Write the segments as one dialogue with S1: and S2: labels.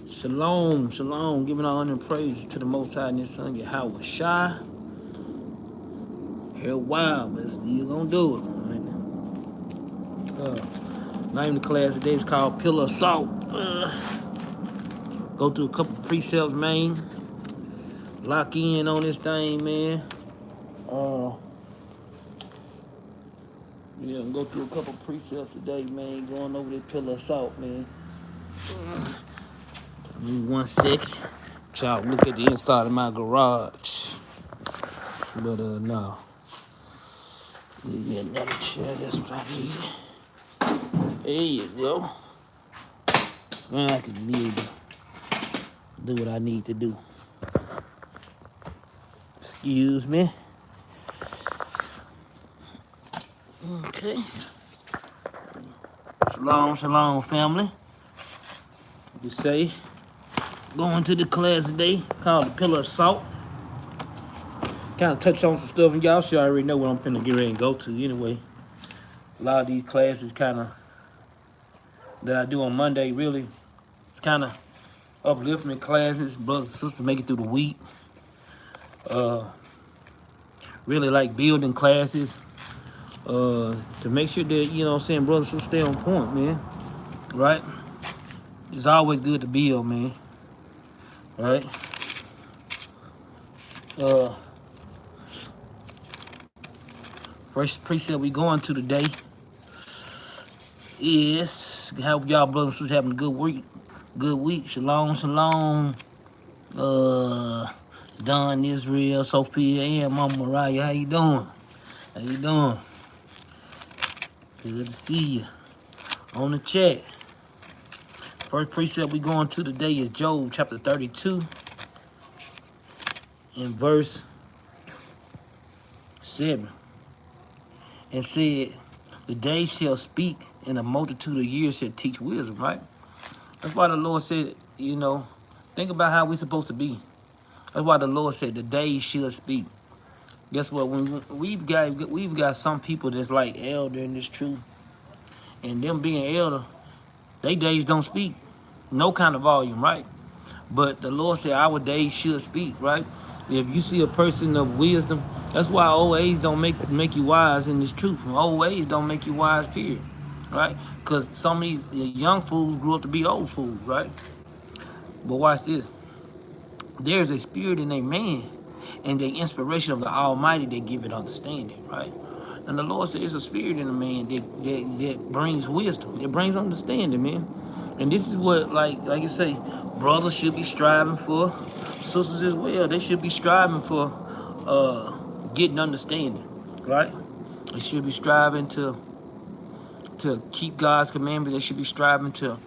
S1: Shalom, shalom, giving all honor and praise to the Most High and His Son, Yahweh Shai. Here a while, but still gonna do it. Name of the class today is called Pillar of Salt. Go through a couple precepts, man. Lock in on this thing, man. Yeah, go through a couple precepts today, man. Going over this Pillar of Salt, man. Give me 1 second. Y'all look at the inside of my garage. But no. Give me another chair. That's what I need. There you go. I can be able to do what I need to do. Excuse me. Okay. Shalom, shalom, family. You say, going to the class today called the Pillar of Salt. Kind of touch on some stuff, and y'all sure already know what I'm finna get ready and go to anyway. A lot of these classes kind of that I do on Monday, really, it's kind of uplifting classes, brothers and sisters make it through the week. Really like building classes to make sure that, you know what I'm saying, brothers and sisters stay on point, man. Right? It's always good to build, man. Right? First precept we going to today is hope y'all brothers and sisters having a good week. Good week. Shalom, shalom. Don, Israel, Sophia, and Mama Mariah. How you doing? How you doing? Good to see you on the chat. First precept we going to today is Job chapter 32 and verse 7. And said, the day shall speak, and a multitude of years shall teach wisdom, right? That's why the Lord said, you know, think about how we're supposed to be. That's why the Lord said, the days shall speak. Guess what? When we've got some people that's like elder in this truth, and them being elder, they days don't speak. No kind of volume, right? But the Lord said, our days should speak, right? If you see a person of wisdom, that's why old age don't make you wise in this truth. Old age don't make you wise, period. Right? Because some of these young fools grew up to be old fools, right? But watch this. There's a spirit in a man, and the inspiration of the Almighty that give it understanding, right? And the Lord said there's a spirit in a man that brings wisdom, that brings understanding, man. And this is what, like you say, brothers should be striving for, sisters as well. They should be striving for getting understanding, right? They should be striving to keep God's commandments. They should be striving to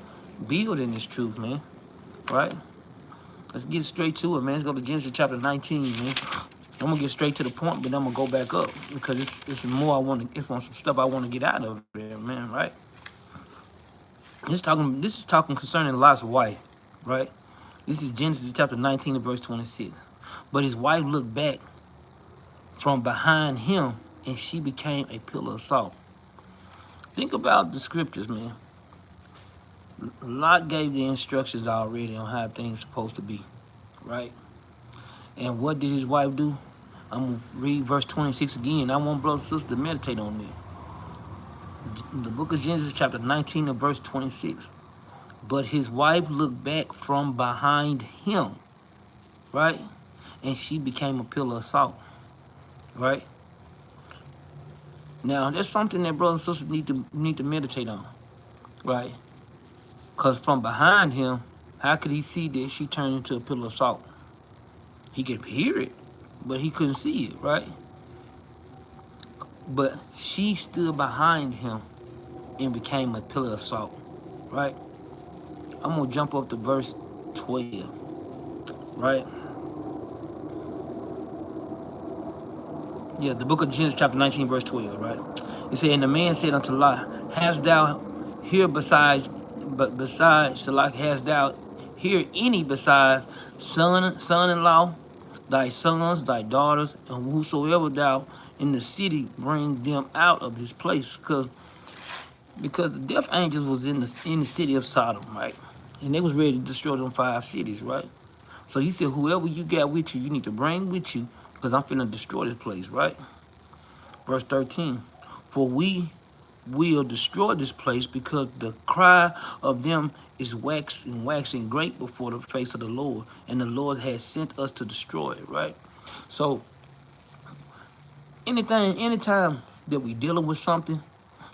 S1: build in this truth, man, right? Let's get straight to it, man. Let's go to Genesis chapter 19, man. I'm gonna get straight to the point, but I'm gonna go back up because it's more I want to. It's some stuff I want to get out of there, man, right? This is talking concerning Lot's wife, right? This is Genesis chapter 19 and verse 26. But his wife looked back from behind him, and she became a pillar of salt. Think about the scriptures, man. Lot gave the instructions already on how things are supposed to be, right? And what did his wife do? I'm going to read verse 26 again. I want brothers and sisters to meditate on this. The book of Genesis chapter 19 and verse 26. But his wife looked back from behind him, right? And she became a pillar of salt, right? Now, that's something that brothers and sisters need to meditate on, right? Because from behind him, how could he see that she turned into a pillar of salt? He could hear it, but he couldn't see it, right? But she stood behind him and became a pillar of salt, right? I'm going to jump up to verse 12, right? Yeah, the book of Genesis chapter 19, verse 12, right? It said, and the man said unto Lot, hast thou here besides Salak, hast thou here any besides son-in-law thy sons, thy daughters, and whosoever thou in the city, bring them out of this place. Because the death angels was in the city of Sodom, right? And they was ready to destroy them 5 cities, right? So he said, whoever you got with you, you need to bring with you, because I'm finna destroy this place, right? Verse 13, for we will destroy this place, because the cry of them is waxing great before the face of the Lord, and the Lord has sent us to destroy it, right? So anytime that we dealing with something,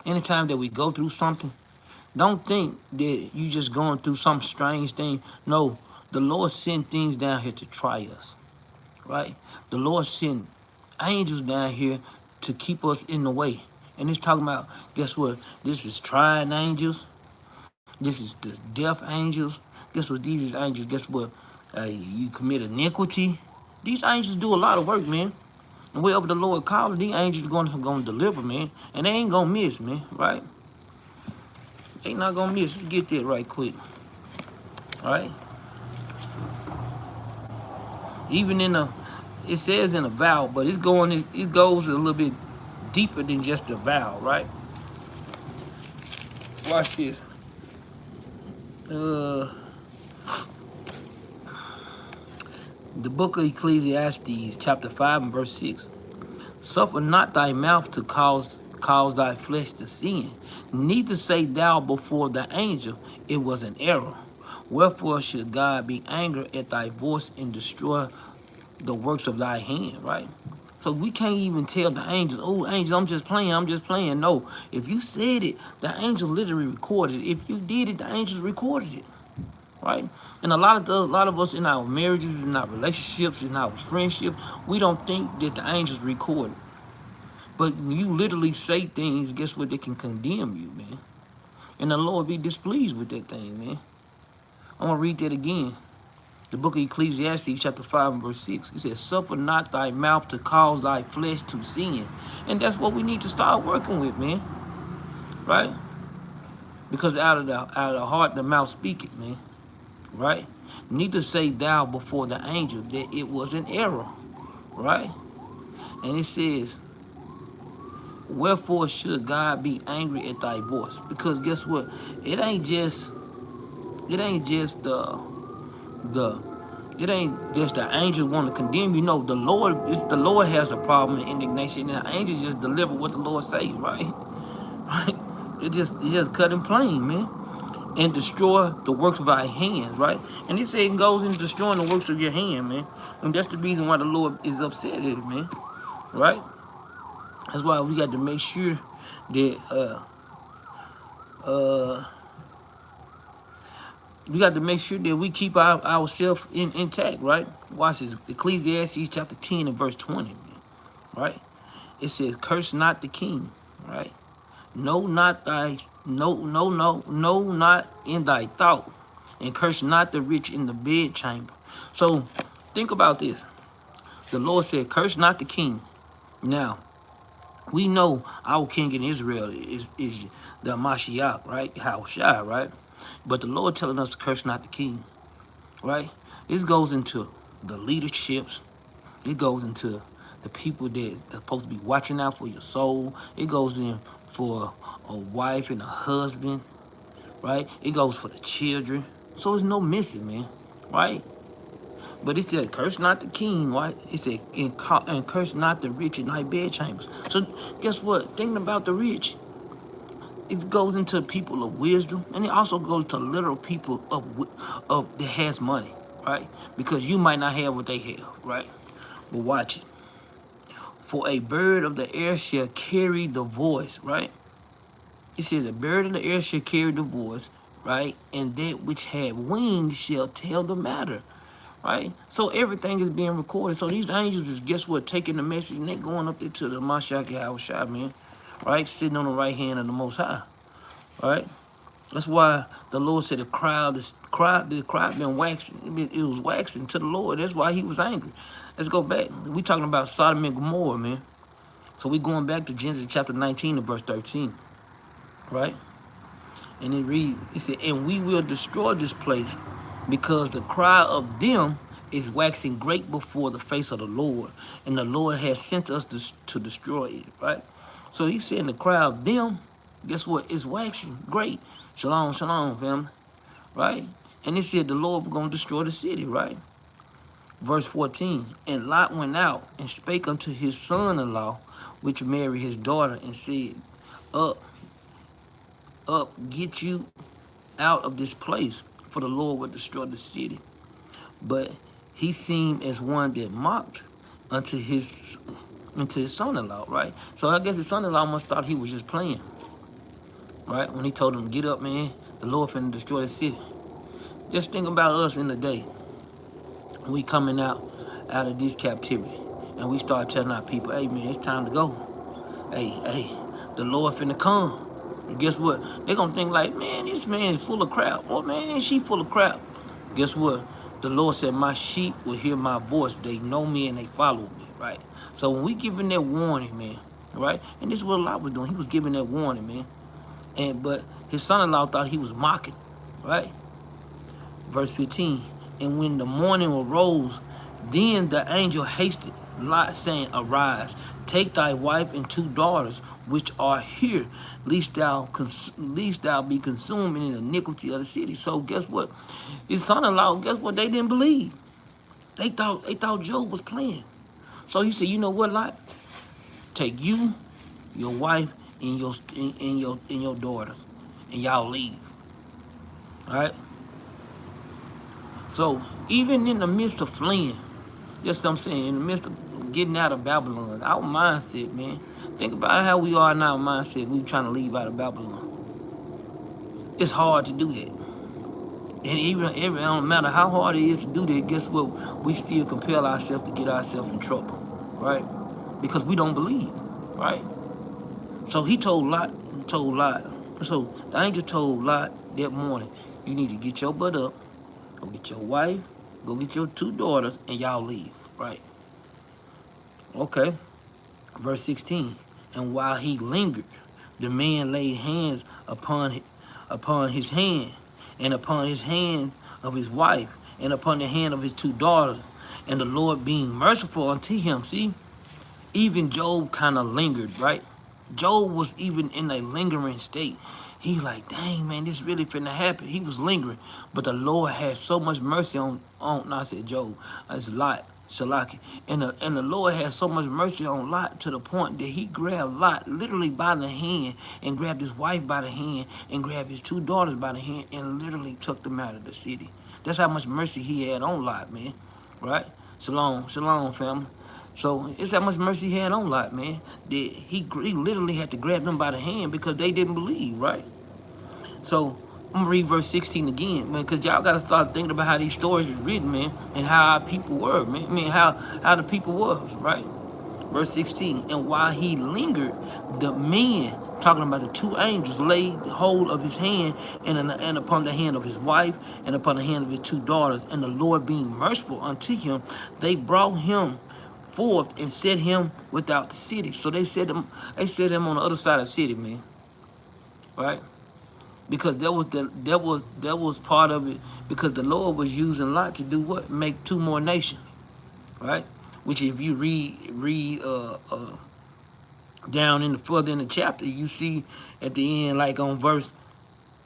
S1: anytime that we go through something, don't think that you just going through some strange thing. No, the Lord sent things down here to try us, right? The Lord sent angels down here to keep us in the way. And it's talking about, guess what? This is trying angels. This is the death angels. Guess what? These is angels. Guess what? You commit iniquity. These angels do a lot of work, man. And wherever the Lord called, these angels going to deliver, man. And they ain't going to miss, man, right? They not going to miss. Get that right quick, right? Even it says in a vow, but it goes a little bit deeper than just a vow, right? Watch this. The book of Ecclesiastes, chapter 5 and verse 6. Suffer not thy mouth to cause thy flesh to sin, neither say thou before the angel, it was an error. Wherefore should God be angry at thy voice and destroy the works of thy hand, right? So we can't even tell the angels, oh, angels, I'm just playing. No, if you said it, the angels literally recorded it. If you did it, the angels recorded it, right? And a lot of us in our marriages, in our relationships, in our friendships, we don't think that the angels record it. But you literally say things, guess what? They can condemn you, man. And the Lord be displeased with that thing, man. I'm going to read that again. The book of Ecclesiastes, chapter 5 and verse 6. It says, suffer not thy mouth to cause thy flesh to sin. And that's what we need to start working with, man. Right? Because out of the heart, the mouth speaketh, man. Right? Neither say thou before the angel that it was an error. Right? And it says, wherefore should God be angry at thy voice? Because guess what? It ain't just the angels want to condemn you. No, the Lord has a problem in indignation, and the angels just deliver what the Lord say, right? Right? It just cut and plain, man. And destroy the works of our hands, right? And he said it goes into destroying the works of your hand, man. And that's the reason why the Lord is upset at it, man. Right? That's why we got to make sure that we keep ourselves intact, right? Watch this. Ecclesiastes chapter 10 and verse 20, right? It says, curse not the king, right? No, not in thy thought, and curse not the rich in the bedchamber. So think about this. The Lord said, curse not the king. Now, we know our king in Israel is the Mashiach, right? Yahushua, right? But the Lord telling us to curse not the king, right? This goes into the leaderships. It goes into the people that are supposed to be watching out for your soul. It goes in for a wife and a husband, right? It goes for the children. So there's no missing, man, right? But it said, curse not the king, right? It said, and curse not the rich in thy bedchambers. So guess what? Thinking about the rich, it goes into people of wisdom, and it also goes to literal people of that has money, right? Because you might not have what they have, right? But watch it. For a bird of the air shall carry the voice, right? It says, a bird of the air shall carry the voice, right? And that which have wings shall tell the matter, right? So everything is being recorded. So these angels is, guess what, taking the message, and they going up there to the Mashiach Yahushua, man, right? Sitting on the right hand of the Most High, right? That's why the Lord said the crowd been waxing. It was waxing to the Lord. That's why he was angry. Let's go back. We talking about Sodom and Gomorrah, man. So we going back to Genesis chapter 19 and verse 13, right? And it said, and we will destroy this place, because the cry of them is waxing great before the face of the Lord, and the Lord has sent us to destroy it, right? So he said in the crowd, them, guess what? It's waxing great. Shalom, shalom, family, right? And he said the Lord was going to destroy the city, right? Verse 14, and Lot went out and spake unto his son-in-law, which married his daughter, and said, up, get you out of this place, for the Lord will destroy the city. But he seemed as one that mocked unto his son-in-law, right? So I guess his son-in-law must thought he was just playing, right? When he told him, get up, man, the Lord finna destroy the city. Just think about us in the day. We coming out of this captivity, and we start telling our people, hey, man, it's time to go. Hey, the Lord finna come. And guess what? They gonna think like, man, this man is full of crap. Oh, man, she full of crap. Guess what? The Lord said, my sheep will hear my voice. They know me and they follow me, right? So when we giving that warning, man, right? And this is what Lot was doing. He was giving that warning, man. But his son-in-law thought he was mocking, right? Verse 15, and when the morning arose, then the angel hasted Lot, saying, arise, take thy wife and 2 daughters, which are here, lest thou be consumed in the iniquity of the city. So guess what? His son-in-law, guess what? They didn't believe. They thought Job was playing. So he said, you know what, Lot? Take you, your wife, and your daughters, and y'all leave. All right? So even in the midst of fleeing, just what I'm saying, in the midst of getting out of Babylon, our mindset, man, think about how we are in our mindset. We trying to leave out of Babylon. It's hard to do that. And even no matter how hard it is to do that, guess what? We still compel ourselves to get ourselves in trouble, right? Because we don't believe, right? So he told Lot. So the angel told Lot that morning, you need to get your butt up, go get your wife, go get your 2 daughters, and y'all leave, right? Okay. Verse 16, and while he lingered, the man laid hands upon his hand, and upon his hand of his wife, and upon the hand of his 2 daughters, and the Lord being merciful unto him. See, even Job kind of lingered, right? Job was even in a lingering state. He's like, dang, man, this really finna happen. He was lingering, but the Lord had so much mercy on I said Job, it's Lot, Shalaki. And the Lord had so much mercy on Lot to the point that he grabbed Lot literally by the hand, and grabbed his wife by the hand, and grabbed his 2 daughters by the hand, and literally took them out of the city. That's how much mercy he had on Lot, man, right? Shalom, family. So it's that much mercy he had on Lot, man, that he literally had to grab them by the hand because they didn't believe, right? So I'm gonna read verse 16 again, man, because y'all gotta start thinking about how these stories are written, man, and how our people were, man. I mean, how the people was, right? Verse 16, and while he lingered, the men, talking about the 2 angels, laid hold of his hand, and upon the hand of his wife, and upon the hand of his 2 daughters, and the Lord being merciful unto him, they brought him forth and set him without the city. So they set him on the other side of the city, man. Right? Because that was part of it, because the Lord was using Lot to do what? Make 2 more nations. Right? Which if you read down further in the chapter, you see at the end, like on verse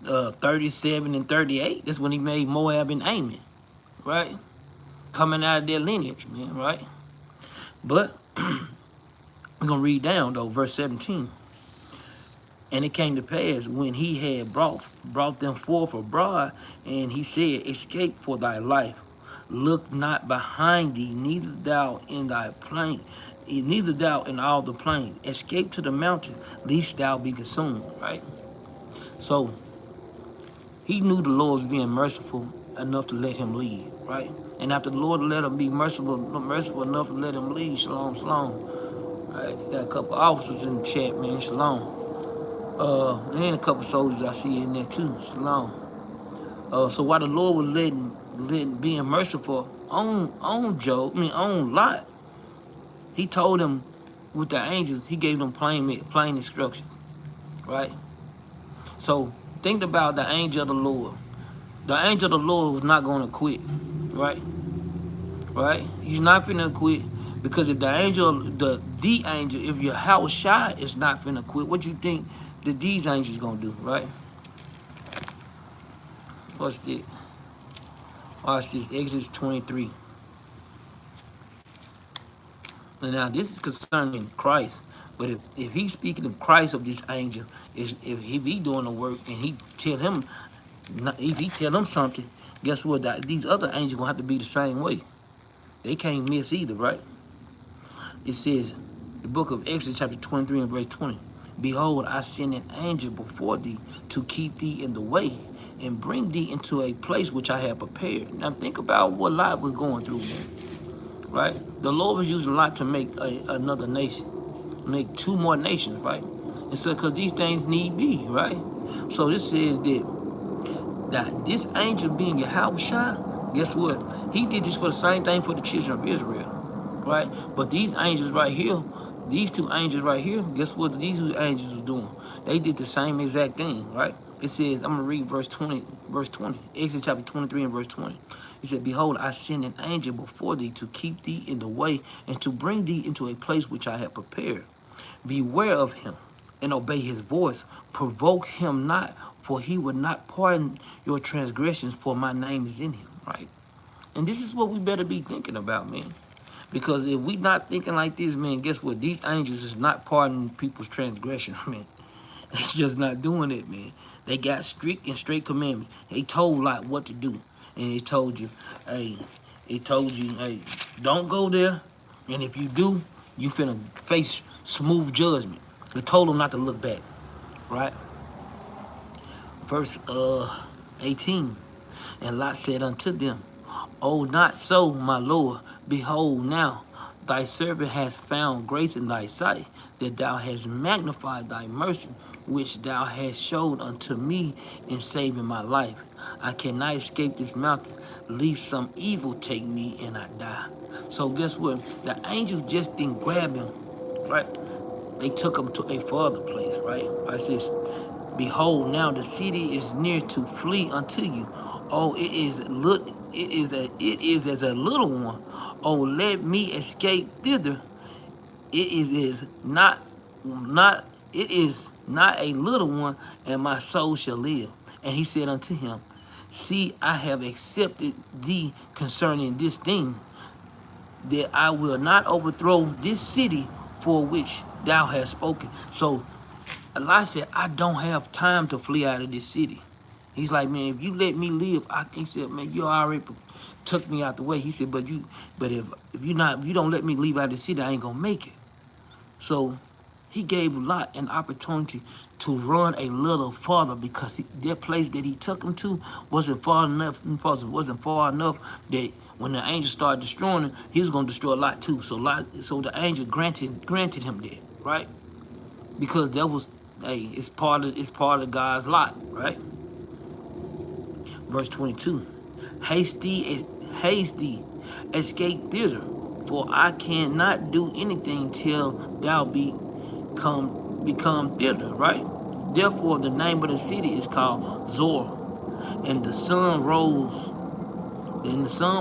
S1: 37 and 38, that's when he made Moab and Ammon, right? Coming out of their lineage, man, right? But we're going to read down, though, verse 17. And it came to pass, when he had brought them forth abroad, and he said, escape for thy life. Look not behind thee, neither thou in all the plain. Escape to the mountain, lest thou be consumed, right? So he knew the Lord was being merciful enough to let him leave, right? And after the Lord let him be merciful enough to let him leave, shalom. Right, got a couple officers in the chat, man, shalom. And a couple soldiers I see in there too, shalom. So while the Lord was being merciful on Lot, he told him with the angels, he gave them plain instructions, right? So think about the angel of the Lord. The angel of the Lord was not going to quit, right? right? He's not finna quit. Because if the angel, the angel, if your house shy is not finna quit, what you think that these angels gonna do, right? What's this? Watch this, Exodus 23. And now this is concerning Christ. But if he's speaking of Christ of this angel, is if he doing the work and he tell him, if he tell him something, guess what? These other angels gonna have to be the same way. They can't miss either, right? It says, the book of Exodus chapter 23 and verse 20. Behold, I send an angel before thee to keep thee in the way and bring thee into a place which I have prepared. Now think about what Lot was going through, man, right? The Lord was using Lot to make another nation, make two more nations, right? And so, because these things need be, right? So this says that this angel being Yahushua, guess what? He did this for the same thing for the children of Israel, right? But these angels right here, these two angels right here, guess what these two angels was doing? They did the same exact thing, right? It says, I'm going to read verse 20, Exodus chapter 23 and verse 20. It said, behold, I send an angel before thee to keep thee in the way and to bring thee into a place which I have prepared. Beware of him and obey his voice. Provoke him not, for he will not pardon your transgressions, for my name is in him, right? And this is what we better be thinking about, man. Because if we not thinking like this, man, guess what? These angels is not pardoning people's transgressions, man. It's just not doing it, man. They got strict and straight commandments. They told Lot what to do. And it told you, hey, don't go there. And if you do, you finna face smooth judgment. They told him not to look back, right? Verse 18. And Lot said unto them, oh, not so, my Lord. Behold, now thy servant has found grace in thy sight, that thou hast magnified thy mercy, which thou hast showed unto me in saving my life. I cannot escape this mountain, lest some evil take me and I die. So guess what? The angel just didn't grab him, right? They took him to a further place, right? Watch this. Behold, now the city is near to flee unto you. Oh, it is as a little one. Oh, let me escape thither. It is not a little one, and my soul shall live. And he said unto him, see, I have accepted thee concerning this thing, that I will not overthrow this city for which thou hast spoken. So Allah said, I don't have time to flee out of this city. He's like, man, if you let me live, he said, man, you already took me out the way. He said, but if you don't let me leave out of the city, I ain't gonna make it. So he gave Lot an opportunity to run a little farther, because that place that he took him to wasn't far enough that when the angel started destroying him, he was gonna destroy Lot too. So the angel granted him that, right? Because that was, hey, it's part of God's lot, right? Verse 22. Haste thee, escape thither, for I cannot do anything till thou become thither, right? Therefore the name of the city is called Zor. And the sun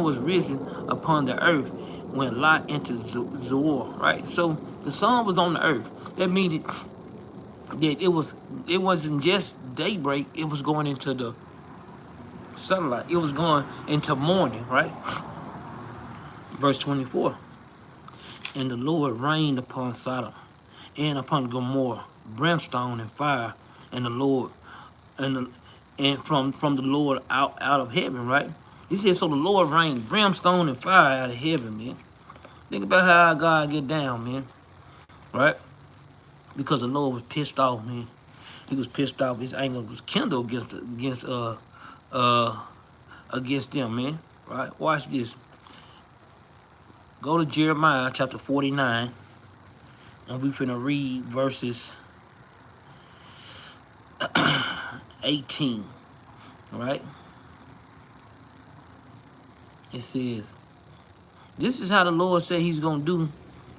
S1: was risen upon the earth when Lot entered Zor, right? So the sun was on the earth. That means that it wasn't just daybreak, it was going into the sunlight. It was going into morning, right? Verse 24. And the Lord rained upon Sodom and upon Gomorrah brimstone and fire, and the Lord and from the Lord out of heaven, right? He said, so the Lord rained brimstone and fire out of heaven, man. Think about how God get down, man, right? Because the Lord was pissed off, man. He was pissed off. His anger was kindled against them, man. Right? Watch this. Go to Jeremiah chapter 49, and we finna read verses 18. Right? It says, this is how the Lord said he's gonna do,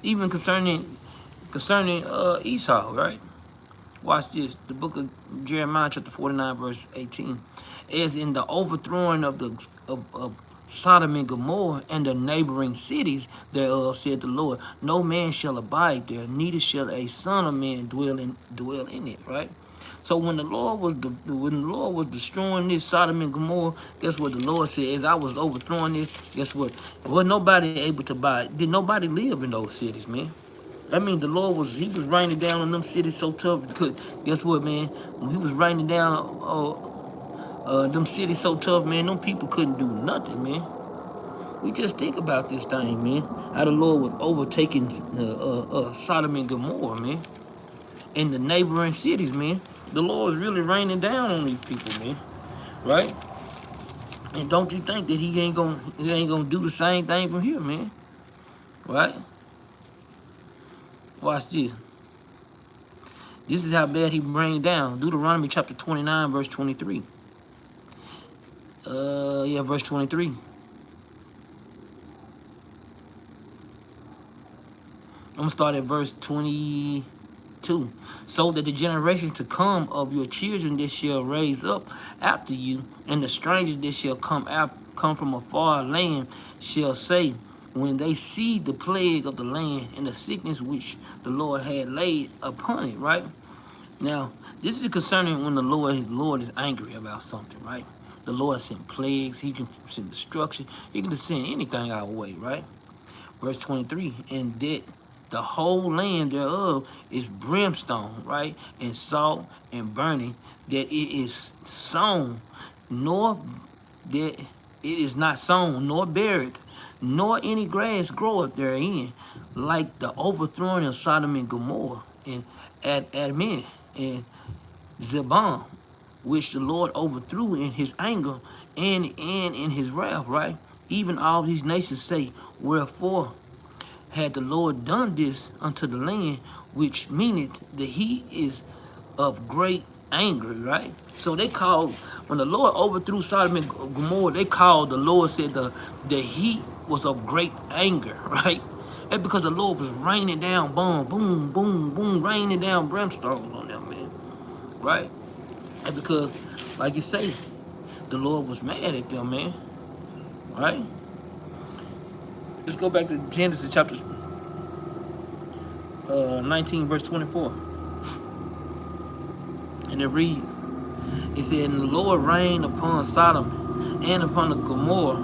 S1: even concerning Esau, right? Watch this. The book of Jeremiah chapter 49 verse 18. As in the overthrowing of Sodom and Gomorrah and the neighboring cities thereof, said the Lord. No man shall abide there, neither shall a son of man dwell in it. Right. So when the Lord was destroying this Sodom and Gomorrah, guess what the Lord said? As I was overthrowing this, guess what? Was nobody able to buy it? Did nobody live in those cities, man? I mean, the Lord was raining down on them cities so tough. Because guess what, man? When he was raining down them cities so tough, man, them people couldn't do nothing, man. We just think about this thing, man. How the Lord was overtaking Sodom and Gomorrah, man, and the neighboring cities, man. The Lord is really raining down on these people, man. Right? And don't you think that he ain't gonna do the same thing from here, man? Right? Watch this. This is how bad he rained down. Deuteronomy chapter 29, verse 23. Verse 23. I'm gonna start at verse 22. So that the generation to come of your children that shall raise up after you, and the strangers that shall come from a far land, shall say, when they see the plague of the land and the sickness which the Lord had laid upon it, right? Now, this is concerning when the Lord is angry about something, right? The Lord sent plagues, he can send destruction, he can send anything our way, right? Verse 23, and that the whole land thereof is brimstone, right? And salt and burning, that it is sown, nor that it is not sown, nor buried, nor any grass groweth therein, like the overthrowing of Sodom and Gomorrah, and Admah, and Zebon, which the Lord overthrew in his anger and in his wrath, right? Even all these nations say, wherefore had the Lord done this unto the land, which meaneth that he is of great anger, right? So they called, when the Lord overthrew Sodom and Gomorrah, they called, the Lord said the heat was of great anger, right? That's because the Lord was raining down, boom, boom, boom, boom, raining down brimstone on them, man, right? And because, like you say, the Lord was mad at them, man, right? Let's go back to Genesis chapter 19, verse 24. And it reads, it said, and the Lord rained upon Sodom and upon the Gomorrah,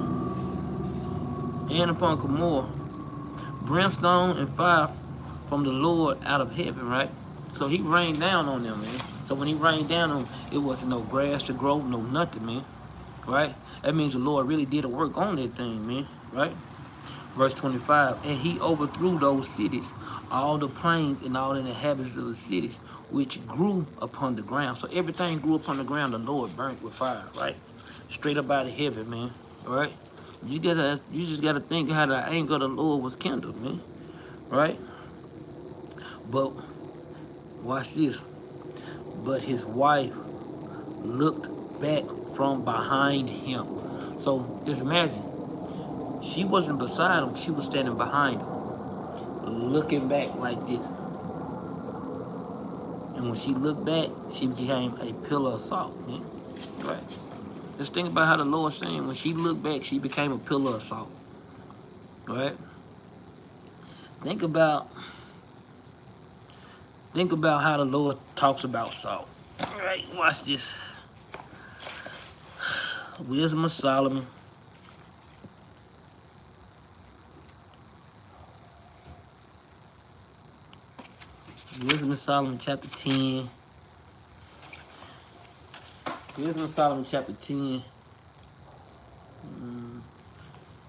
S1: brimstone and fire from the Lord out of heaven, right? So he rained down on them, man. So when he rained down on them, it wasn't no grass to grow, no nothing, man. Right? That means the Lord really did a work on that thing, man. Right? Verse 25, and he overthrew those cities, all the plains and all the inhabitants of the cities, which grew upon the ground. So everything grew upon the ground, the Lord burnt with fire, right? Straight up out of heaven, man. All right? You just gotta think how the anger of the Lord was kindled, man. Right? But watch this. But his wife looked back from behind him. So just imagine, she wasn't beside him, she was standing behind him, looking back like this. And when she looked back, she became a pillar of salt, man. Right? Just think about how the Lord's saying, when she looked back, she became a pillar of salt. Right? Think about how the Lord talks about salt. All right, watch this. Wisdom of Solomon. Wisdom of Solomon, chapter 10. Wisdom of Solomon, chapter 10.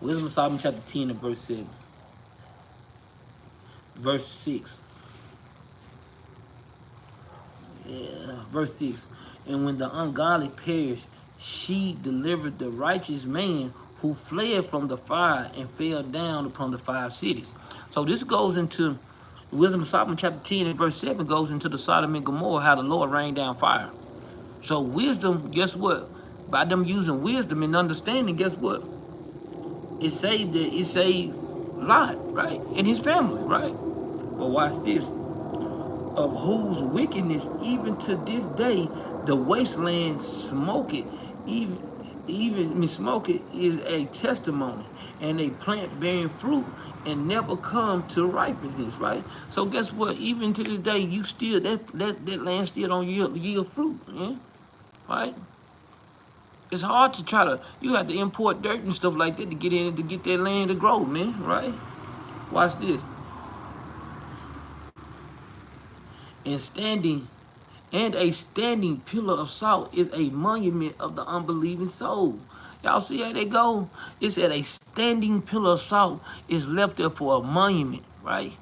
S1: Wisdom of Solomon, chapter 10, and verse 7. Verse 6. Yeah, verse 6. And when the ungodly perished, she delivered the righteous man who fled from the fire and fell down upon the 5 cities. So this goes into Wisdom of Solomon chapter 10 and verse 7 goes into the Sodom and Gomorrah, how the Lord rained down fire. So wisdom, guess what? By them using wisdom and understanding, guess what? It saved Lot, right? And his family, right? But watch this. Of whose wickedness even to this day the wasteland smoke it, Smoke it is a testimony and a plant bearing fruit and never come to ripeness, right? So guess what? Even to this day, you still that land still don't yield fruit, yeah? Right? It's hard to try to. You have to import dirt and stuff like that to get in to get that land to grow, man. Right? Watch this. And standing and a standing pillar of salt is a monument of the unbelieving soul. Y'all see how they go? It said a standing pillar of salt is left there for a monument, right?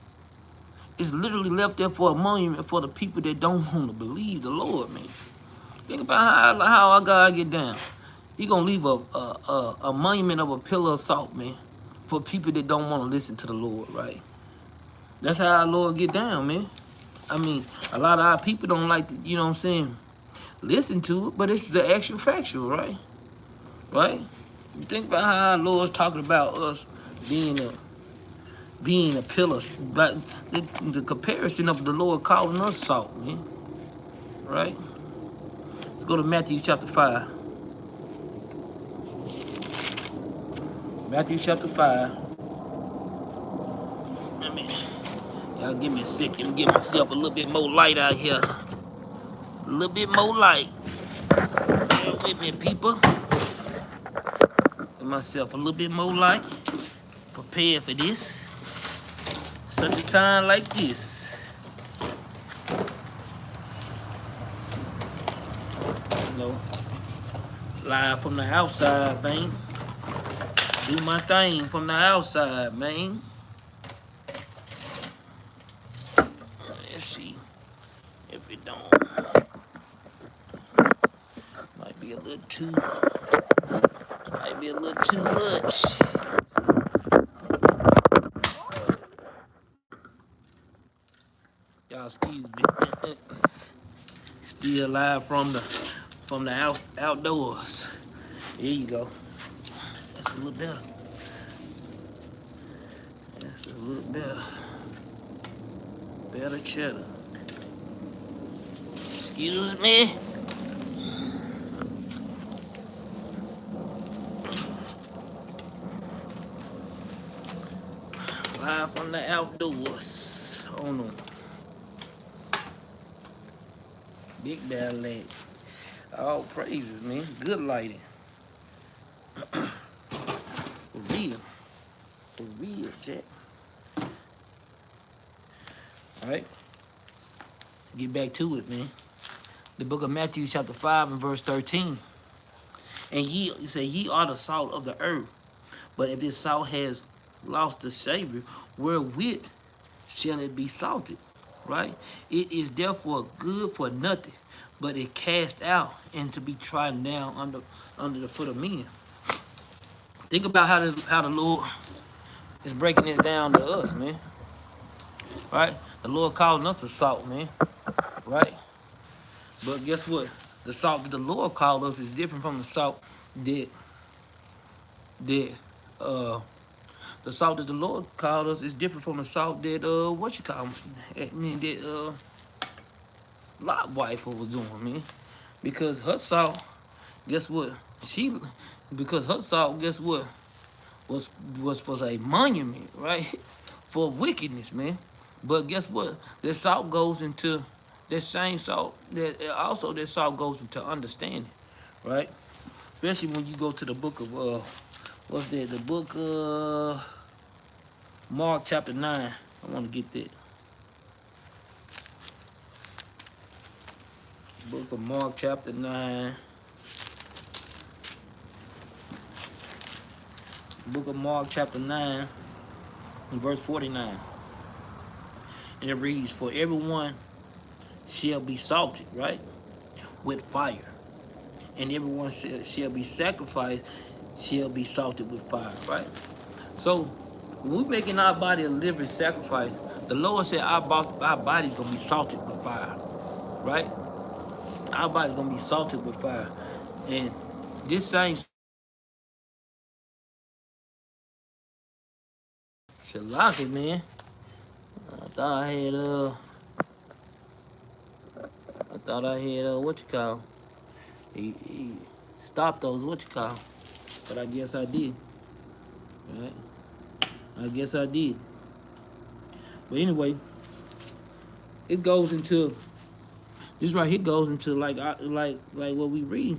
S1: It's literally left there for a monument for the people that don't want to believe the Lord, man. Think about how our God get down. He gonna leave a monument of a pillar of salt, man, for people that don't want to listen to the Lord, right? That's how our Lord get down, man. I mean, a lot of our people don't like to, you know what I'm saying, listen to it, but it's the actual factual, right? Right? You think about how our Lord's talking about us being a pillar, but the comparison of the Lord calling us salt, man. Right? Let's go to Matthew chapter 5. Matthew chapter 5. I mean, y'all give me a second. Give myself a little bit more light out here. A little bit more light. Bear with me, people. Give myself a little bit more light. Prepare for this. Such a time like this. You know, live from the outside, man. Do my thing from the outside, man. Let's see if it don't. Might be a little too much. Y'all excuse me. Still live from the outdoors. There you go. That's a little better. That's a little better. Better cheddar. Excuse me. Live from the outdoors. Oh no. Big Battle Axes. All praises, man. Good lighting. For real. For real, Jack. Alright. Let's get back to it, man. The book of Matthew chapter 5 and verse 13. And you say, ye are the salt of the earth. But if this salt has lost the savor, wherewith shall it be salted? Right? It is therefore good for nothing, but it cast out and to be trodden down under the foot of men. Think about how the Lord is breaking this down to us, man. Right? The Lord calling us the salt, man. Right? But guess what? The salt that the Lord called us is different from the salt that the salt that the Lord called us is different from the salt that that Lot wife was doing, man. Because her salt, guess what? Because her salt, guess what? Was for a monument, right? For wickedness, man. But guess what? That salt goes into that same salt. That salt goes into understanding, right? Especially when you go to the book of what's that? The book Mark chapter 9. I want to get that. Book of Mark chapter 9. Book of Mark chapter 9 and verse 49. And it reads, for everyone shall be salted, right? With fire. And everyone shall be sacrificed, shall be salted with fire, right? So when we're making our body a living sacrifice, the Lord said our body's gonna be salted with fire, right? Our body's gonna be salted with fire. And this same Shalaki, man. I thought I had what you call? stop those, what you call. But I guess I did. Right? I guess I did. But anyway, it goes into this right here goes into like what we read.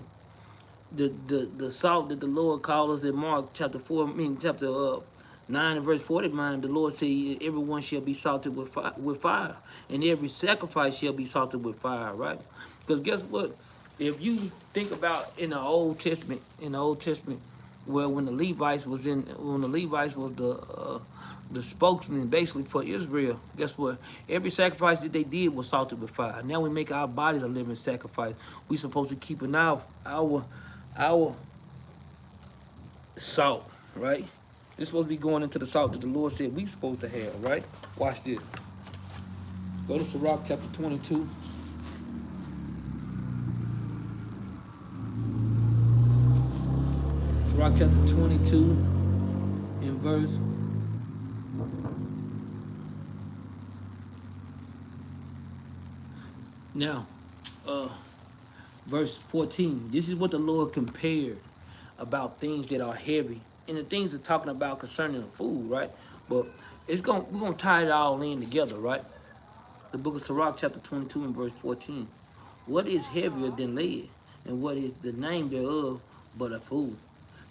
S1: The salt that the Lord called us in Mark chapter 4, chapter 9 and verse 49, the Lord said, everyone shall be salted with fire, and every sacrifice shall be salted with fire, right? Because guess what? If you think about in the Old Testament, well, when the Levites was the spokesman basically for Israel, guess what? Every sacrifice that they did was salted with fire. Now we make our bodies a living sacrifice. We supposed to keep an eye our salt, right? This supposed to be going into the salt that the Lord said we supposed to have, right? Watch this. Go to Sirach chapter 22. Sirach chapter 22 in verse. Now, verse 14. This is what the Lord compared about things that are heavy. And the things are talking about concerning the food, right? But we're gonna tie it all in together, right? The book of Sirach, chapter 22 and verse 14. What is heavier than lead? And what is the name thereof but a fool?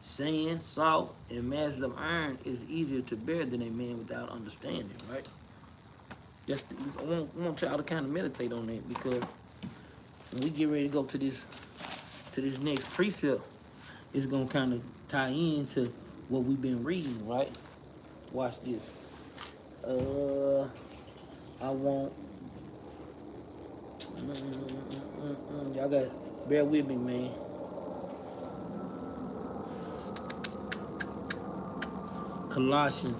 S1: Sand, salt, and masses of iron is easier to bear than a man without understanding, right? Just I want y'all to kind of meditate on that, because when we get ready to go to this next precept, it's gonna kind of tie into what we've been reading, right? Watch this. I want y'all got bear with me, man. Colossians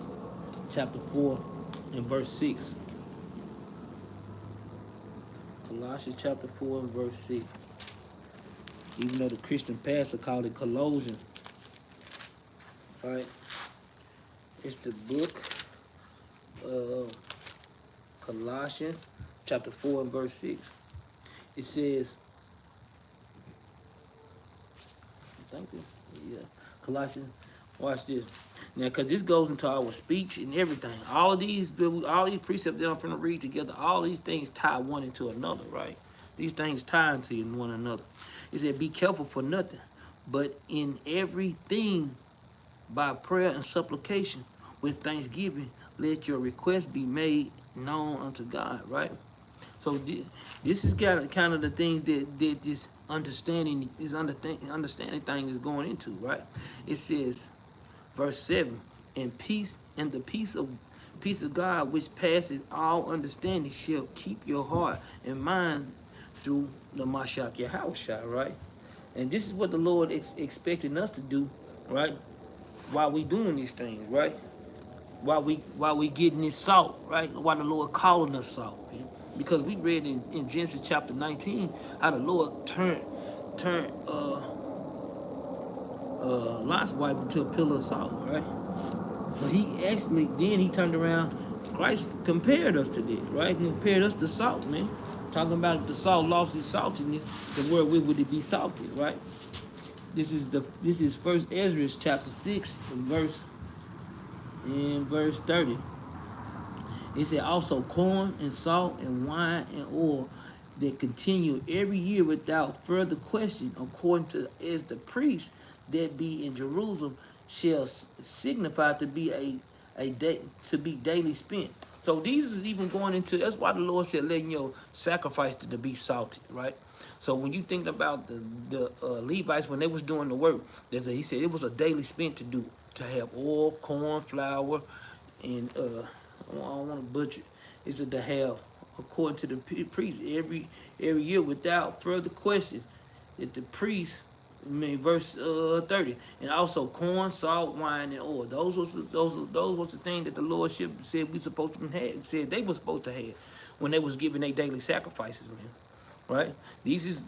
S1: chapter 4 and verse 6. Colossians chapter 4 and verse 6. Even though the Christian pastor called it Colossians, right? It's the book of Colossians chapter 4 and verse 6. It says, thank you. Yeah, Colossians. Watch this. Now, because this goes into our speech and everything. All these precepts that I'm going to read together, all these things tie one into another, right? These things tie into one another. It said, be careful for nothing, but in everything by prayer and supplication with thanksgiving, let your requests be made known unto God, right? So this is kind of the things that this understanding thing is going into, right? It says, verse 7, and the peace of God which passes all understanding shall keep your heart and mind through the Mashiach Yahushua, right? And this is what the Lord expecting us to do, right? While we doing these things, right? While we getting this salt, right? While the Lord calling us salt, man. Because we read in Genesis chapter 19 how the Lord turned Lot's wife into a pillar of salt, right? But he turned around. Christ compared us to that, right? He compared us to salt, man. Talking about if the salt lost its saltiness, the word would it be salted, right? This is First Ezra chapter 6 in verse 30. It said also corn and salt and wine and oil that continue every year without further question, according to as the priest that be in Jerusalem shall signify to be daily spent. So these is even going into, that's why the Lord said letting your sacrifice to be salted, right? So when you think about the Levites when they was doing the work, he said it was a daily spent to have oil, corn, flour, and I don't want to butcher. It's to have, according to the priest, every year without further question, that the priest, verse 30, and also corn, salt, wine, and oil. Those was the things that the Lord said we supposed to have. Said they were supposed to have when they was giving their daily sacrifices, man. Right? This is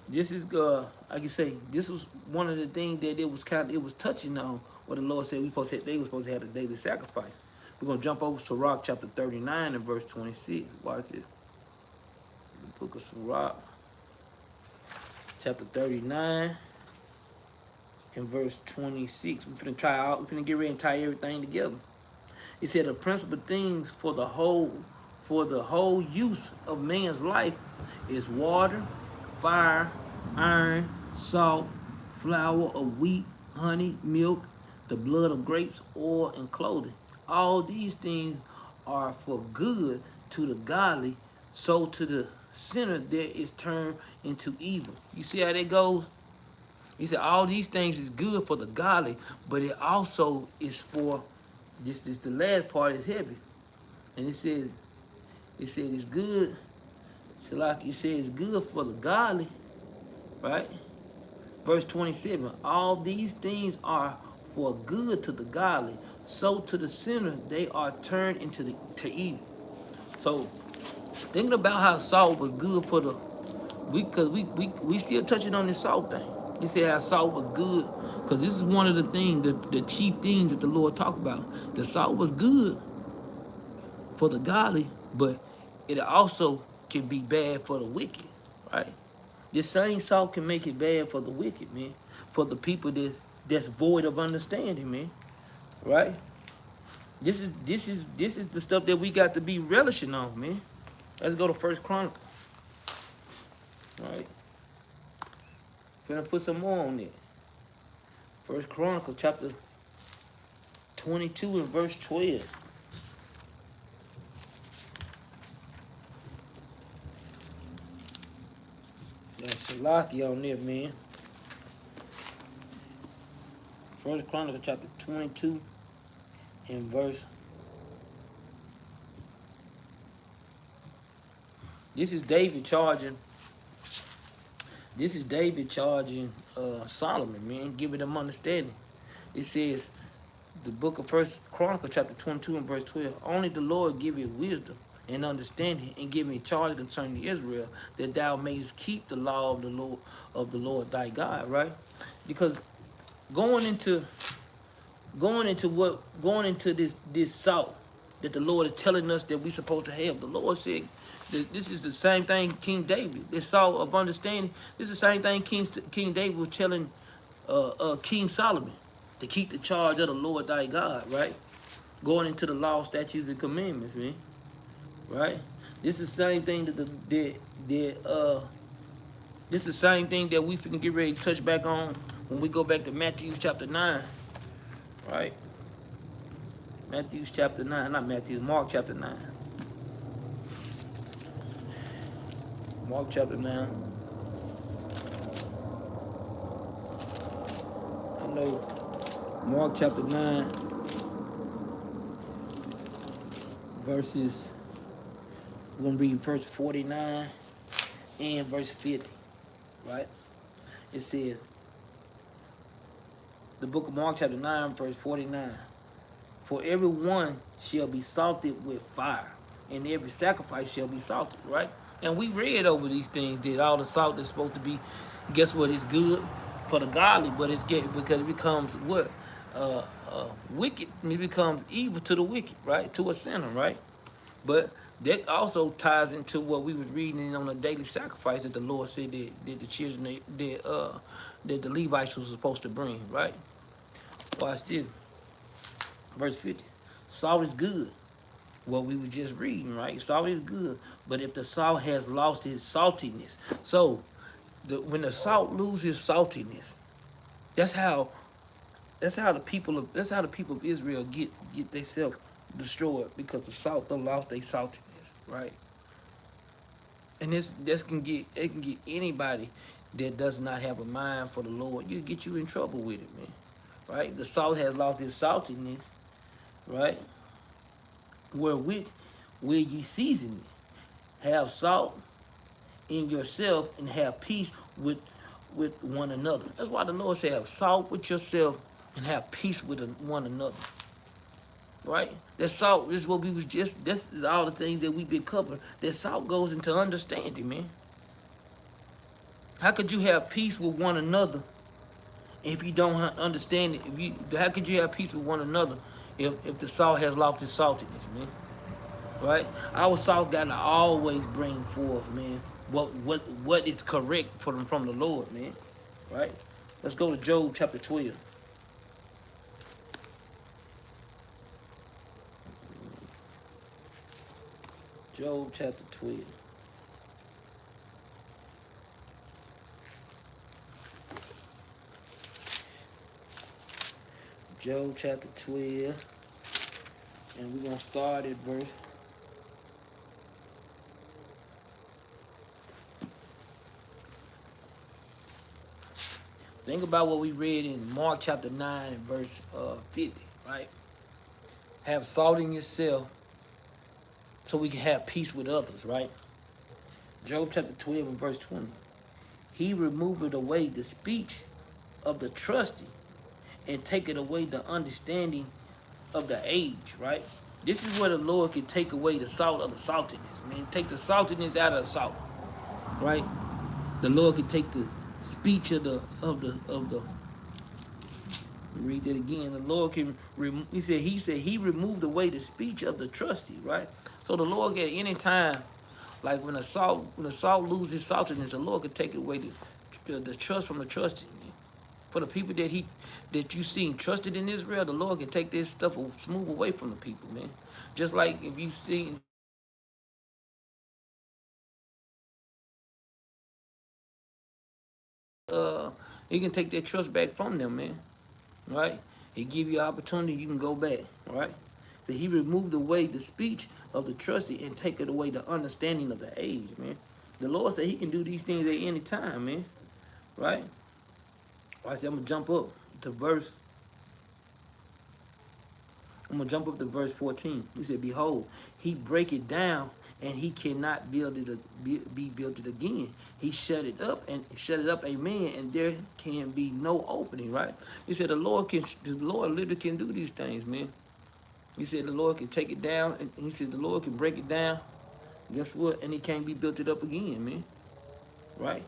S1: I can say this was one of the things that it was touching on what the Lord said they were supposed to have a daily sacrifice. We're gonna jump over Sirach chapter 39 and verse 26. Watch this. The book of Sirach, chapter 39 in verse 26. We're finna get ready and tie everything together. It said the principal things for the whole use of man's life is water, fire, iron, salt, flour of wheat, honey, milk, the blood of grapes, oil, and clothing. All these things are for good to the godly, so to the sinner there is turned into evil. You see how that goes? He said all these things is good for the godly, but it also is for this is the last part is heavy. And it said it's good. So like it said it's good for the godly, right? Verse 27, all these things are for good to the godly, so to the sinner they are turned to evil. So thinking about how salt was good for the we still touching on this salt thing. He said how salt was good, because this is one of the things, the chief things that the Lord talked about. The salt was good for the godly, but it also can be bad for the wicked, right? This same salt can make it bad for the wicked, man. For the people that's void of understanding, man. Right? This is the stuff that we got to be relishing on, man. Let's go to First Chronicle. Right? Gonna put some more on it. First Chronicle chapter 22 and verse 12. That's Shalaki on there, man. First Chronicle chapter 22 and verse. This is David charging Solomon, man, giving them understanding. It says, the book of First Chronicle, chapter 22 and verse 12, only the Lord give you wisdom and understanding, and give me charge concerning Israel, that thou mayest keep the law of the Lord thy God, right? Because going into this salt that the Lord is telling us that we're supposed to have. The Lord said that this is the same thing King David, this salt of understanding. This is the same thing King David was telling King Solomon, to keep the charge of the Lord thy God, right? Going into the law, statutes, and commandments, man. Right? This is the same thing this is the same thing that we finna get ready to touch back on when we go back to Matthew chapter 9. Right? Matthew chapter 9, not Matthew, Mark chapter 9. Mark chapter 9. I know Mark chapter 9, verses, we're going to read verse 49 and verse 50, right? It says, the book of Mark chapter 9, verse 49, for everyone shall be salted with fire, and every sacrifice shall be salted, right? And we read over these things that all the salt is supposed to be, guess what, it's good for the godly, but it's because it becomes what? Wicked, it becomes evil to the wicked, right? To a sinner, right? But that also ties into what we was reading on the daily sacrifice that the Lord said that the children that the Levites was supposed to bring, right? Watch this. Verse 50. Salt is good. What we were just reading, right? Salt is good. But if the salt has lost its saltiness. So when the salt loses saltiness, that's how the people of Israel get themselves destroyed, because the salt done lost their saltiness, right? And it can get anybody that does not have a mind for the Lord. You get you in trouble with it, man. Right? The salt has lost its saltiness, right? Wherewith will ye season it? Have salt in yourself and have peace with one another. That's why the Lord said, have salt with yourself and have peace with one another. Right? That salt, this is what we was just, this is all the things that we've been covering. That salt goes into understanding, man. How could you have peace with one another if you don't understand it? How could you have peace with one another if the salt has lost its saltiness, man? Right? Our salt gotta always bring forth, man, what is correct from the Lord, man. Right? Let's go to Job chapter 12. Job chapter 12. Job chapter 12. And we're going to start at verse. Think about what we read in Mark chapter 9 and verse 50, right? Have salt in yourself so we can have peace with others, right? Job chapter 12 and verse 20. He removeth away the speech of the trusty and taketh away the understanding of the age, right? This is where the Lord can take away the salt of the saltiness, man. Take the saltiness out of the salt, right? The Lord can take the speech of the read that again. The Lord can he said he removed away the speech of the trusty, right? So the Lord at any time, like when the salt loses saltiness, the Lord can take away the trust from the trusty. Man. For the people that you seen trusted in Israel, the Lord can take this stuff smooth away from the people, man. Just like if you seen he can take that trust back from them, man. Right? He give you an opportunity, you can go back, right? So he removed away the speech of the trusty and take it away the understanding of the age, man. The Lord said he can do these things at any time, man. Right? I said I'm gonna jump up to verse. I'm gonna jump up to verse 14. He said, "Behold, he break it down, and he cannot build it be built it again. He shut it up amen, and there can be no opening." Right? He said the Lord literally can do these things, man. He said the Lord can take it down, and he said the Lord can break it down. Guess what? And it can't be built it up again, man. Right?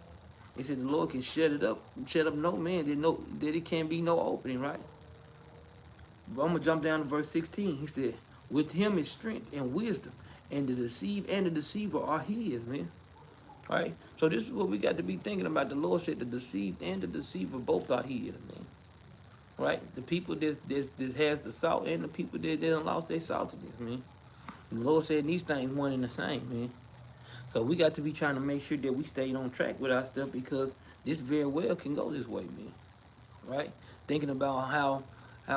S1: He said the Lord can shut up no man. That it can't be no opening, right? But I'm gonna jump down to verse 16. He said, "With him is strength and wisdom, and the deceiver are his," man. Right? So this is what we got to be thinking about. The Lord said the deceived and the deceiver both are his, man. Right? The people that has the salt and the people that done lost their saltiness, man. The Lord said these things one and the same, man. So we got to be trying to make sure that we stay on track with our stuff, because this very well can go this way, man. Right? Thinking about how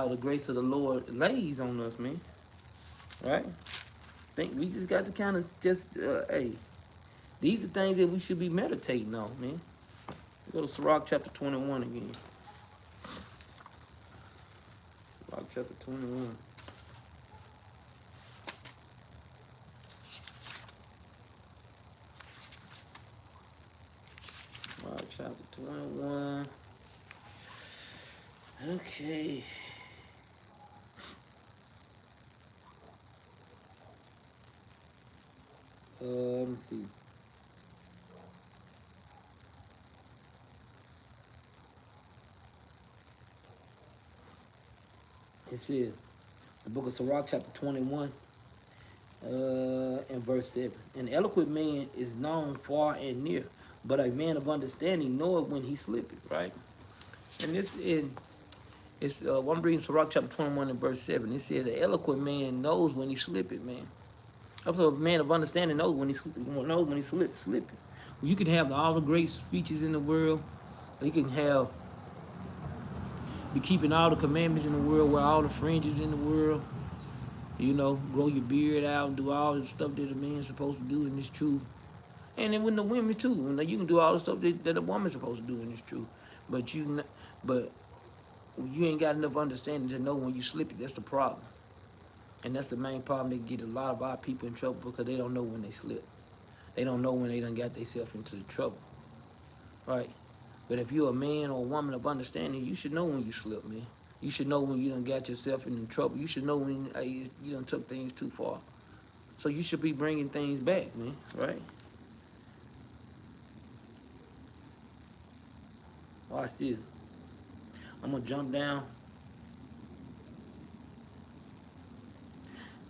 S1: the grace of the Lord lays on us, man. Right? Think we just got to kind of just hey, these are things that we should be meditating on, man. Go to Sirach chapter 21 again. Sirach chapter 21. Sirach chapter 21. Okay. Let me see. It says, the book of Sirach, chapter 21, and verse 7. An eloquent man is known far and near, but a man of understanding knoweth when he slippeth, right? And I'm reading Sirach, chapter 21, and verse 7. It says, an eloquent man knows when he slippeth, man. Also, a man of understanding knows when he slipping. You can have all the great speeches in the world. You can be keeping all the commandments in the world, wear all the fringes in the world. You know, grow your beard out, do all the stuff that a man's supposed to do, and it's true. And then with the women too, you can do all the stuff that a woman's supposed to do, and it's true. But you ain't got enough understanding to know when you slip it. That's the problem. And that's the main problem that get a lot of our people in trouble, because they don't know when they slip. They don't know when they done got themselves into trouble, right? But if you're a man or a woman of understanding, you should know when you slip, man. You should know when you done got yourself into trouble. You should know when you done took things too far. So you should be bringing things back, man, right? Watch this. I'm gonna jump down.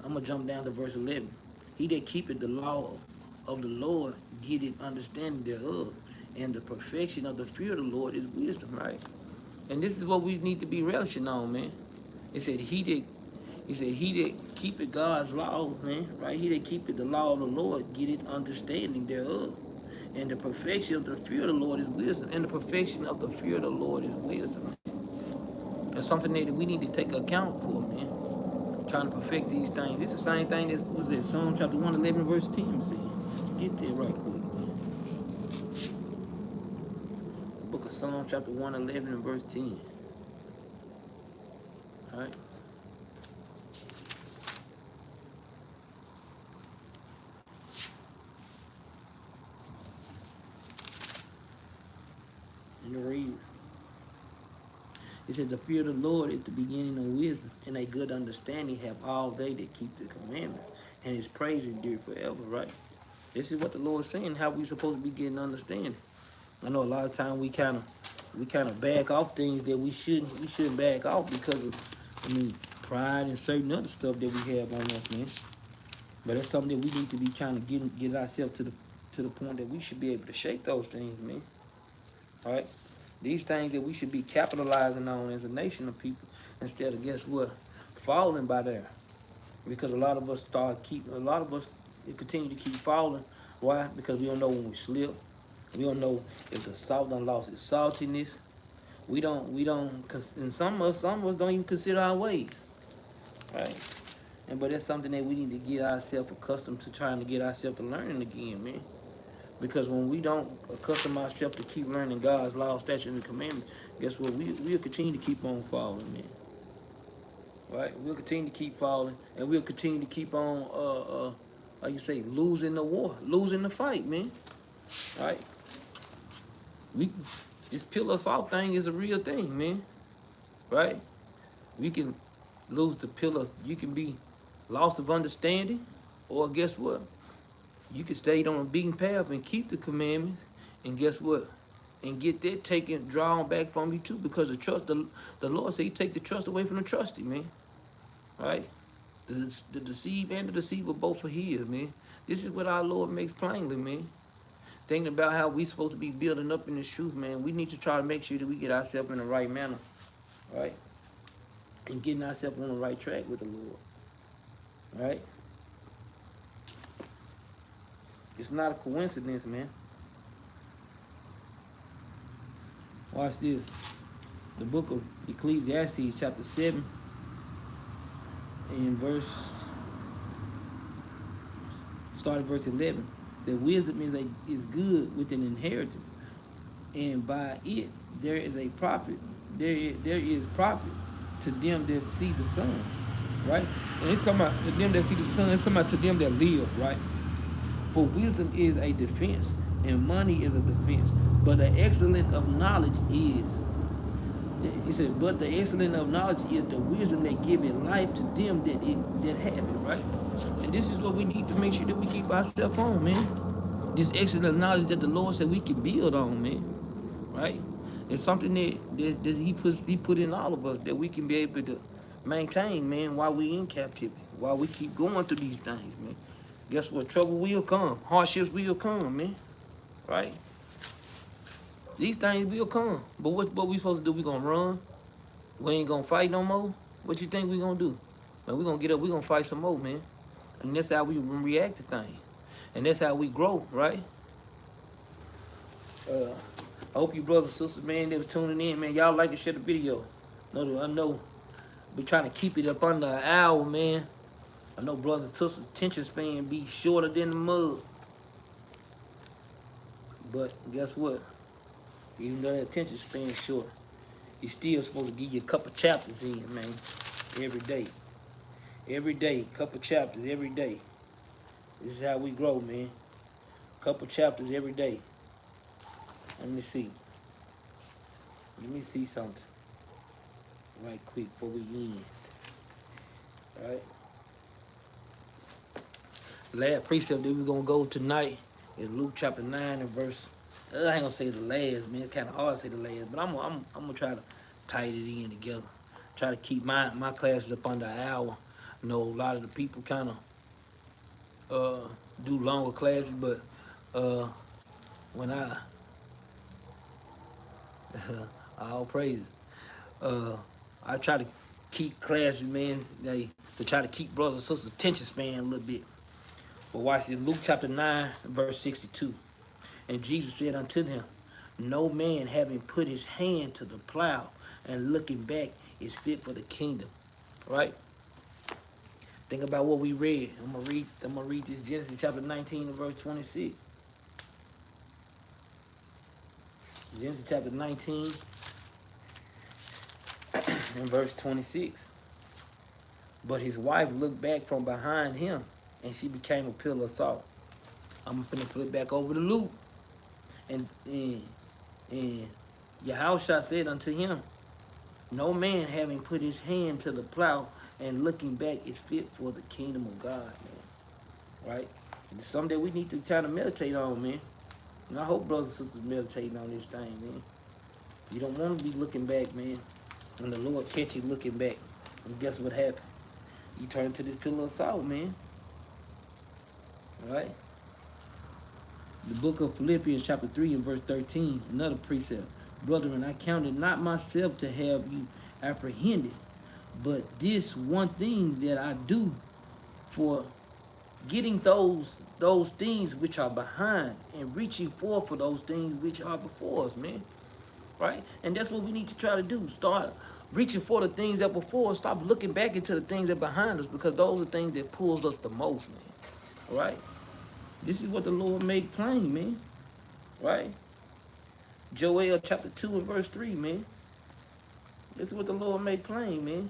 S1: I'm gonna jump down to verse 11. He that keepeth the law of the Lord getteth understanding thereof, and the perfection of the fear of the Lord is wisdom, right? And this is what we need to be relishing on, man. It said he that keepeth God's law, man, right? He that keepeth the law of the Lord getteth understanding thereof. And the perfection of the fear of the Lord is wisdom. And the perfection of the fear of the Lord is wisdom. That's something that we need to take account for, man. Trying to perfect these things. This is the same thing that was that Psalm chapter 111 verse 10 said. Let's get there right quick, man. Book of Psalm chapter 111 and verse 10. All right. And the read. It says, the fear of the Lord is the beginning of wisdom, and a good understanding have all they that keep the commandments, and his praise endure forever, right? This is what the Lord's saying, how we supposed to be getting understanding. I know a lot of times we kind of back off things that we shouldn't back off because of, pride and certain other stuff that we have on us, man. But that's something that we need to be trying to get ourselves to the point that we should be able to shake those things, man. All right? These things that we should be capitalizing on as a nation of people instead of, guess what, falling by there. Because a lot of us continue to keep falling. Why? Because we don't know when we slip. We don't know if the salt done lost its saltiness. We don't, and some of us don't even consider our ways, right? But that's something that we need to get ourselves accustomed to, trying to get ourselves to learning again, man. Because when we don't accustom ourselves to keep learning God's law, statutes, and commandments, guess what? We'll continue to keep on falling, man. Right? We'll continue to keep falling, and we'll continue to keep on, like you say, losing the war, losing the fight, man. Right? This pillar of salt thing is a real thing, man. Right? We can lose the pillars. You can be lost of understanding, or guess what? You can stay on a beaten path and keep the commandments, and guess what? And get that drawn back from you too, because the Lord said He take the trust away from the trusty, man. Right? The deceive and the deceiver both are His, man. This is what our Lord makes plainly, man. Thinking about how we supposed to be building up in this truth, man. We need to try to make sure that we get ourselves in the right manner, right? And getting ourselves on the right track with the Lord, right? It's not a coincidence, man. Watch this. The book of Ecclesiastes, chapter 7, and start at verse 11. It says, wisdom is good with an inheritance, and by it there is a profit. There is profit to them that see the sun, right? And it's talking about to them that see the sun. It's talking about to them that live, right? For wisdom is a defense, and money is a defense. But the excellence of knowledge is, he said, but the excellence of knowledge is the wisdom that giveth life to them that have it, right? And this is what we need to make sure that we keep ourselves on, man. This excellent knowledge that the Lord said we can build on, man, right? It's something that He put in all of us that we can be able to maintain, man, while we in captivity, while we keep going through these things, man. Guess what? Trouble will come. Hardships will come, man. Right? These things will come. But what we supposed to do? We gonna run? We ain't gonna fight no more? What you think we gonna do? Man, we gonna get up, we gonna fight some more, man. And that's how we react to things. And that's how we grow, right? I hope you brothers and sisters, man, that were tuning in, man. Y'all like to share the video. I know we trying to keep it up under an hour, man. I know brothers and sisters' attention span be shorter than the mud. But guess what? Even though that attention span is short, you still supposed to give you a couple chapters in, man. Every day. Every day. Couple chapters every day. This is how we grow, man. Couple chapters every day. Let me see. Let me see something. Right quick before we end. Alright? Last precept that we're going to go tonight is Luke chapter 9 and verse. I ain't going to say the last, man. It's kind of hard to say the last. But I'm going to try to tight it in together. Try to keep my classes up under an hour. I know a lot of the people kind of do longer classes, but when I'll praise it. I try to keep classes, man. To try to keep brothers and sisters' attention span a little bit. But watch this, Luke chapter 9, verse 62. And Jesus said unto them, no man having put his hand to the plow and looking back is fit for the kingdom. Right? Think about what we read. I'm gonna read this Genesis chapter 19 and verse 26. Genesis chapter 19 and verse 26. But his wife looked back from behind him, and she became a pillar of salt. I'm finna flip back over to Luke. And Yahushua said unto him, no man having put his hand to the plow and looking back is fit for the kingdom of God, man. Right? It's something that we need to kind of meditate on, man. And I hope brothers and sisters meditating on this thing, man. You don't want to be looking back, man. When the Lord catch you looking back, and guess what happened? You turn to this pillar of salt, man. Right? The book of Philippians chapter 3 and verse 13, another precept. Brethren, I counted not myself to have you apprehended, but this one thing that I do, for getting those things which are behind and reaching forth for those things which are before us, man. Right? And that's what we need to try to do. Start reaching for the things that before us. Stop looking back into the things that are behind us, because those are things that pulls us the most, man. All right? This is what the Lord made plain, man. Right? Joel chapter 2 and verse 3, man. This is what the Lord made plain, man.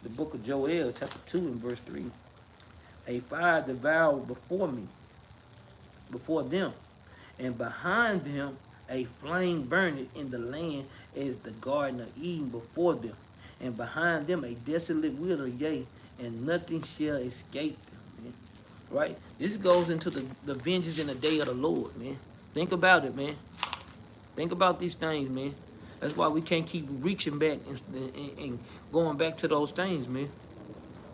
S1: The book of Joel chapter 2 and verse 3. A fire devoured before them, and behind them a flame burned in the land as the garden of Eden before them, and behind them a desolate wilderness, yea, and nothing shall escape them, man. Right? This goes into the vengeance in the day of the Lord, man. Think about it, man. Think about these things, man. That's why we can't keep reaching back and going back to those things, man.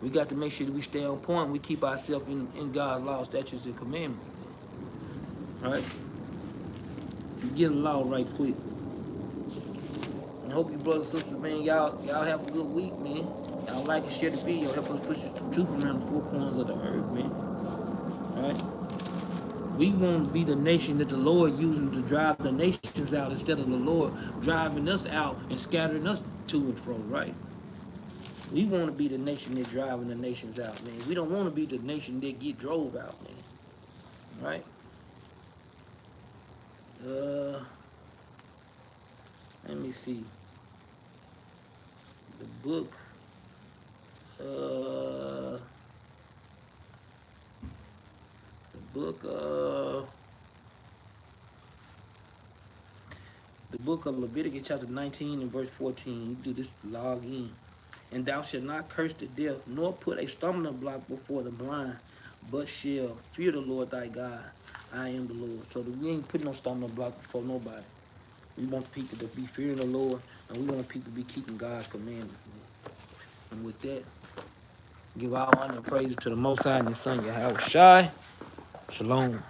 S1: We got to make sure that we stay on point. We keep ourselves in God's law, statutes, and commandments, man. Right? Get a law right quick. I hope you brothers and sisters, man, y'all have a good week, man. Y'all like and share the video. Help us push the truth around the four corners of the earth, man. Right? We want to be the nation that the Lord using to drive the nations out, instead of the Lord driving us out and scattering us to and fro, right? We want to be the nation that's driving the nations out, man. We don't want to be the nation that get drove out, man. Right? Let me see. The book. The book of Leviticus chapter 19 and verse 14. You do this, log in. And thou shalt not curse to death, nor put a stumbling block before the blind, but shall fear the Lord thy God. I am the Lord. So we ain't putting no stumbling block before nobody. We want people to be fearing the Lord, and we want people to be keeping God's commandments, man. And with that, give all honor and praise to the Most High and His Son, Yahushua. Shalom.